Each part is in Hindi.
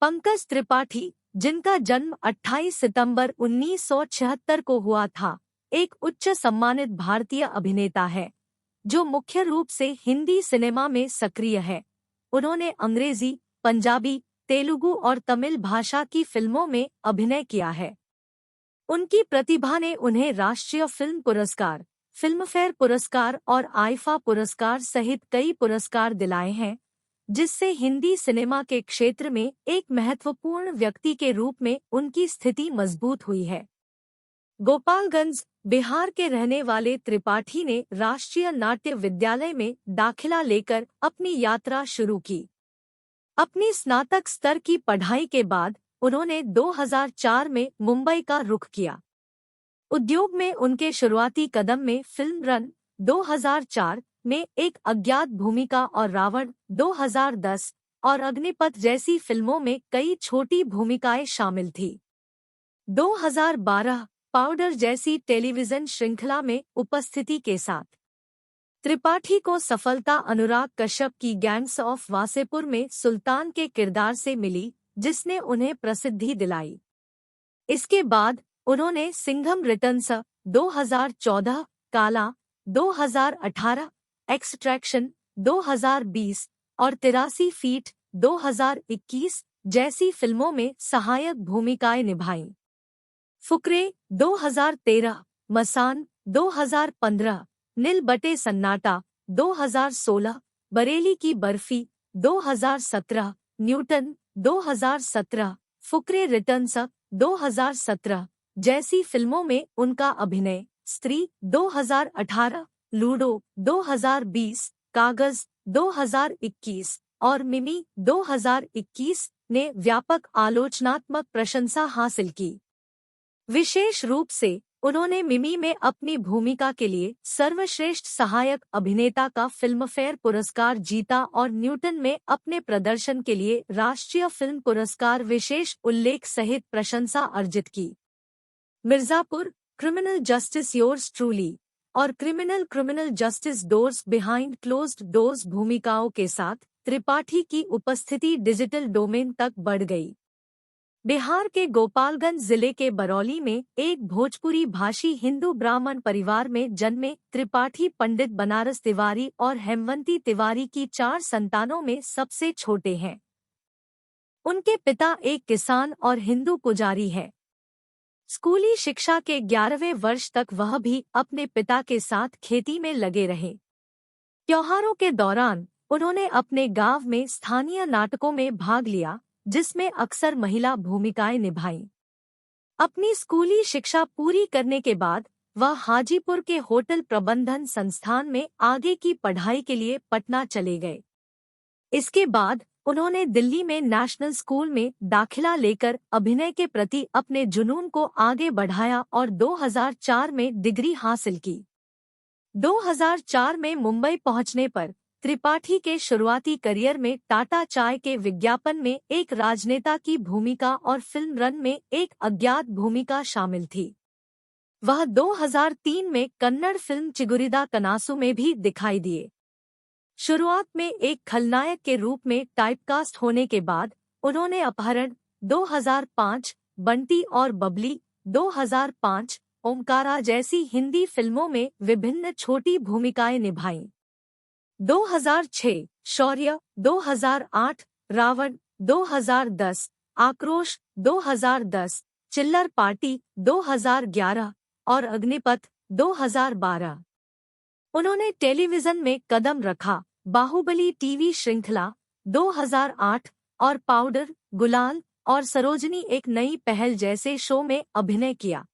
पंकज त्रिपाठी, जिनका जन्म 28 सितंबर 1976 को हुआ था, एक उच्च सम्मानित भारतीय अभिनेता है जो मुख्य रूप से हिंदी सिनेमा में सक्रिय है। उन्होंने अंग्रेजी, पंजाबी, तेलुगु और तमिल भाषा की फिल्मों में अभिनय किया है। उनकी प्रतिभा ने उन्हें राष्ट्रीय फिल्म पुरस्कार, फिल्मफेयर पुरस्कार और आईफा पुरस्कार सहित कई पुरस्कार दिलाए हैं, जिससे हिंदी सिनेमा के क्षेत्र में एक महत्वपूर्ण व्यक्ति के रूप में उनकी स्थिति मजबूत हुई है। गोपालगंज, बिहार के रहने वाले त्रिपाठी ने राष्ट्रीय नाट्य विद्यालय में दाखिला लेकर अपनी यात्रा शुरू की। अपनी स्नातक स्तर की पढ़ाई के बाद उन्होंने 2004 में मुंबई का रुख किया। उद्योग में उनके शुरुआती कदम में फिल्म रन 2004 में एक अज्ञात भूमिका और रावण 2010 और अग्निपथ जैसी फिल्मों में कई छोटी भूमिकाएं शामिल थी। 2012 पाउडर जैसी टेलीविजन श्रृंखला में उपस्थिति के साथ त्रिपाठी को सफलता अनुराग कश्यप की गैंग्स ऑफ वासेपुर में सुल्तान के किरदार से मिली, जिसने उन्हें प्रसिद्धि दिलाई। इसके बाद उन्होंने सिंघम रिटर्न्स 2014, काला 2018, एक्सट्रैक्शन 2020 और 83 फीट 2021 जैसी फिल्मों में सहायक भूमिकाएं निभाईं। फुकरे 2013, मसान 2015, नील बटे सन्नाटा 2016, बरेली की बर्फी 2017, न्यूटन 2017, फुकरे रिटर्न्स 2017 जैसी फिल्मों में उनका अभिनय, स्त्री 2018, लूडो 2020, कागज 2021 और मिमी 2021 ने व्यापक आलोचनात्मक प्रशंसा हासिल की। विशेष रूप से उन्होंने मिमी में अपनी भूमिका के लिए सर्वश्रेष्ठ सहायक अभिनेता का फिल्मफेयर पुरस्कार जीता और न्यूटन में अपने प्रदर्शन के लिए राष्ट्रीय फिल्म पुरस्कार विशेष उल्लेख सहित प्रशंसा अर्जित की। Mirzapur, criminal justice yours truly और criminal justice doors behind closed doors भूमिकाओं के साथ त्रिपाठी की उपस्थिति डिजिटल डोमेन तक बढ़ गई। बिहार के गोपालगंज जिले के बरौली में एक भोजपुरी भाषी हिंदू ब्राह्मण परिवार में जन्मे त्रिपाठी पंडित बनारस तिवारी और हेमवंती तिवारी की 4 संतानों में सबसे छोटे हैं। उनके पिता एक किसान और हिंदू पुजारी है। स्कूली शिक्षा के 11वें वर्ष तक वह भी अपने पिता के साथ खेती में लगे रहे। त्योहारों के दौरान उन्होंने अपने गांव में स्थानीय नाटकों में भाग लिया, जिसमें अक्सर महिला भूमिकाएं निभाईं। अपनी स्कूली शिक्षा पूरी करने के बाद वह हाजीपुर के होटल प्रबंधन संस्थान में आगे की पढ़ाई के लिए पटना चले गए। इसके बाद उन्होंने दिल्ली में नेशनल स्कूल में दाखिला लेकर अभिनय के प्रति अपने जुनून को आगे बढ़ाया और 2004 में डिग्री हासिल की। 2004 में मुंबई पहुंचने पर त्रिपाठी के शुरुआती करियर में टाटा चाय के विज्ञापन में एक राजनेता की भूमिका और फिल्म रन में एक अज्ञात भूमिका शामिल थी। वह 2003 में कन्नड़ फिल्म चिगुरिदा कनासु में भी दिखाई दिए। शुरुआत में एक खलनायक के रूप में टाइपकास्ट होने के बाद उन्होंने अपहरण 2005, बंटी और बबली 2005, ओमकारा जैसी हिंदी फिल्मों में विभिन्न छोटी भूमिकाएं निभाईं। 2006 शौर्य, 2008 रावण, 2010 आक्रोश, 2010 चिल्लर पार्टी, 2011 और अग्निपथ 2012। उन्होंने टेलीविजन में कदम रखा, बाहुबली टीवी श्रृंखला 2008 और पाउडर, गुलाल और सरोजनी एक नई पहल जैसे शो में अभिनय किया।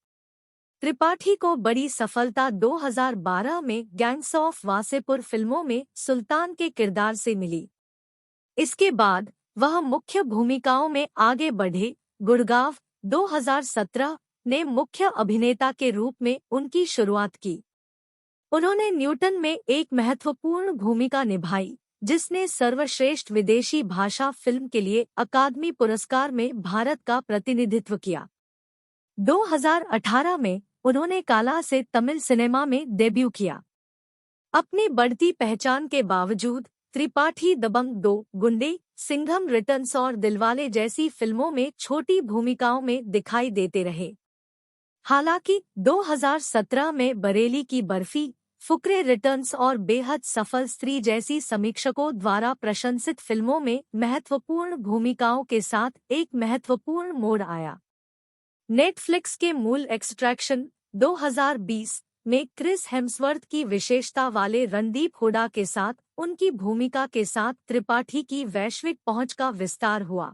त्रिपाठी को बड़ी सफलता 2012 में गैंग्स ऑफ वासेपुर फिल्मों में सुल्तान के किरदार से मिली। इसके बाद वह मुख्य भूमिकाओं में आगे बढ़े। गुड़गांव 2017 ने मुख्य अभिनेता के रूप में उनकी शुरुआत की। उन्होंने न्यूटन में एक महत्वपूर्ण भूमिका निभाई, जिसने सर्वश्रेष्ठ विदेशी भाषा फिल्म के लिए अकादमी पुरस्कार में भारत का प्रतिनिधित्व किया। 2018 में उन्होंने काला से तमिल सिनेमा में डेब्यू किया। अपनी बढ़ती पहचान के बावजूद त्रिपाठी दबंग 2, गुंडे, सिंघम रिटर्न्स और दिलवाले जैसी फिल्मों में छोटी भूमिकाओं में दिखाई देते रहे। हालांकि 2017 में बरेली की बर्फी, फुकरे रिटर्न्स और बेहद सफल स्त्री जैसी समीक्षकों द्वारा प्रशंसित फिल्मों में महत्वपूर्ण भूमिकाओं के साथ एक महत्वपूर्ण मोड़ आया। नेटफ्लिक्स के मूल एक्सट्रैक्शन 2020 में क्रिस हेम्सवर्थ की विशेषता वाले रणदीप हुड्डा के साथ उनकी भूमिका के साथ त्रिपाठी की वैश्विक पहुंच का विस्तार हुआ।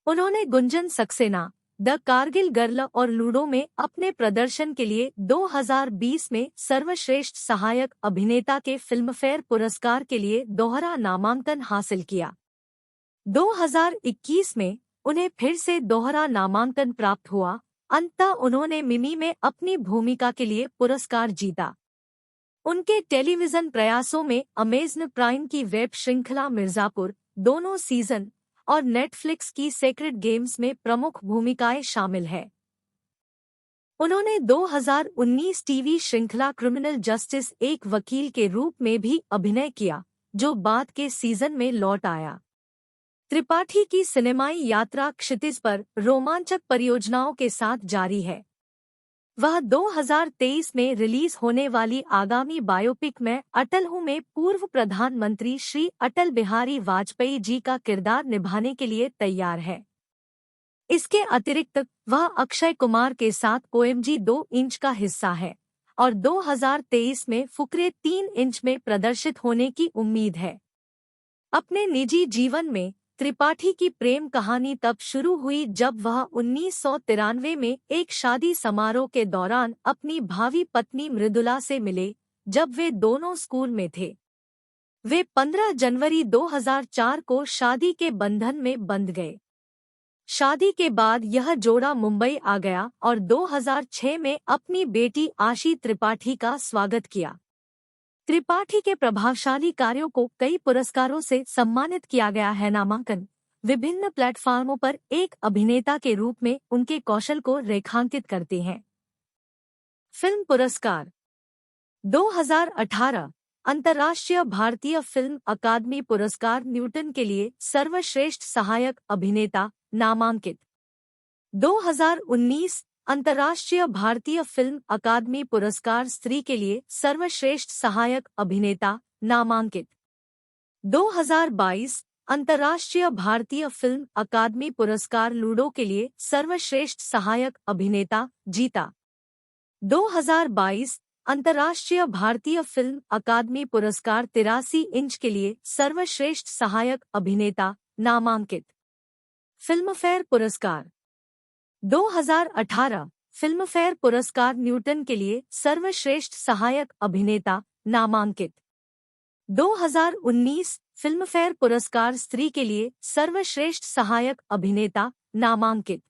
उन्होंने गुंजन सक्सेना, द कारगिल गर्ल और लूडो में अपने प्रदर्शन के लिए 2020 में सर्वश्रेष्ठ सहायक अभिनेता के फिल्मफेयर पुरस्कार के लिए दोहरा नामांकन हासिल किया। 2021 में उन्हें फिर से दोहरा नामांकन प्राप्त हुआ। अंततः उन्होंने मिमी में अपनी भूमिका के लिए पुरस्कार जीता। उनके टेलीविजन प्रयासों में अमेज़न प्राइम की वेब श्रृंखला मिर्जापुर दोनों सीजन और नेटफ्लिक्स की सेक्रेड गेम्स में प्रमुख भूमिकाएं शामिल हैं। उन्होंने 2019 टीवी श्रृंखला क्रिमिनल जस्टिस एक वकील के रूप में भी अभिनय किया, जो बाद के सीजन में लौट आया। त्रिपाठी की सिनेमाई यात्रा क्षितिज पर रोमांचक परियोजनाओं के साथ जारी है। वह 2023 में रिलीज होने वाली आगामी बायोपिक में अटल हूँ में पूर्व प्रधानमंत्री श्री अटल बिहारी वाजपेयी जी का किरदार निभाने के लिए तैयार है। इसके अतिरिक्त वह अक्षय कुमार के साथ ओएमजी 2 इंच का हिस्सा है और 2023 में फुकरे 3 इंच में प्रदर्शित होने की उम्मीद है। अपने निजी जीवन में त्रिपाठी की प्रेम कहानी तब शुरू हुई जब वह 1993 में एक शादी समारोह के दौरान अपनी भावी पत्नी मृदुला से मिले, जब वे दोनों स्कूल में थे। वे 15 जनवरी 2004 को शादी के बंधन में बंध गए। शादी के बाद यह जोड़ा मुंबई आ गया और 2006 में अपनी बेटी आशी त्रिपाठी का स्वागत किया। त्रिपाठी के प्रभावशाली कार्यों को कई पुरस्कारों से सम्मानित किया गया है। नामांकन विभिन्न प्लेटफार्मों पर एक अभिनेता के रूप में उनके कौशल को रेखांकित करते हैं। फिल्म पुरस्कार 2018 अंतर्राष्ट्रीय भारतीय फिल्म अकादमी पुरस्कार न्यूटन के लिए सर्वश्रेष्ठ सहायक अभिनेता नामांकित। 2019 अंतर्राष्ट्रीय भारतीय फिल्म अकादमी पुरस्कार स्त्री के लिए सर्वश्रेष्ठ सहायक अभिनेता नामांकित। 2022 अंतर्राष्ट्रीय भारतीय फिल्म अकादमी पुरस्कार लूडो के लिए सर्वश्रेष्ठ सहायक अभिनेता जीता। 2022 अंतर्राष्ट्रीय भारतीय फिल्म अकादमी पुरस्कार 83 इंच के लिए सर्वश्रेष्ठ सहायक अभिनेता नामांकित। फिल्मफेयर पुरस्कार 2018 फिल्मफेयर पुरस्कार न्यूटन के लिए सर्वश्रेष्ठ सहायक अभिनेता नामांकित। 2019 फिल्मफेयर पुरस्कार स्त्री के लिए सर्वश्रेष्ठ सहायक अभिनेता नामांकित।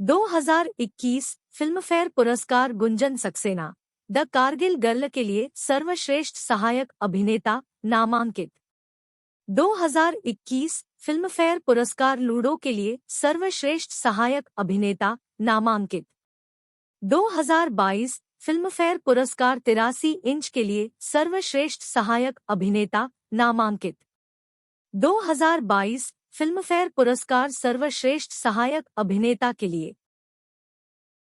2021 फिल्मफेयर पुरस्कार गुंजन सक्सेना, द कारगिल गर्ल के लिए सर्वश्रेष्ठ सहायक अभिनेता नामांकित। 2021 फिल्मफेयर पुरस्कार लूडो के लिए सर्वश्रेष्ठ सहायक अभिनेता नामांकित। 2022 फिल्मफेयर पुरस्कार 83 इंच के लिए सर्वश्रेष्ठ सहायक अभिनेता नामांकित। 2022 फिल्मफेयर पुरस्कार सर्वश्रेष्ठ सहायक अभिनेता के लिए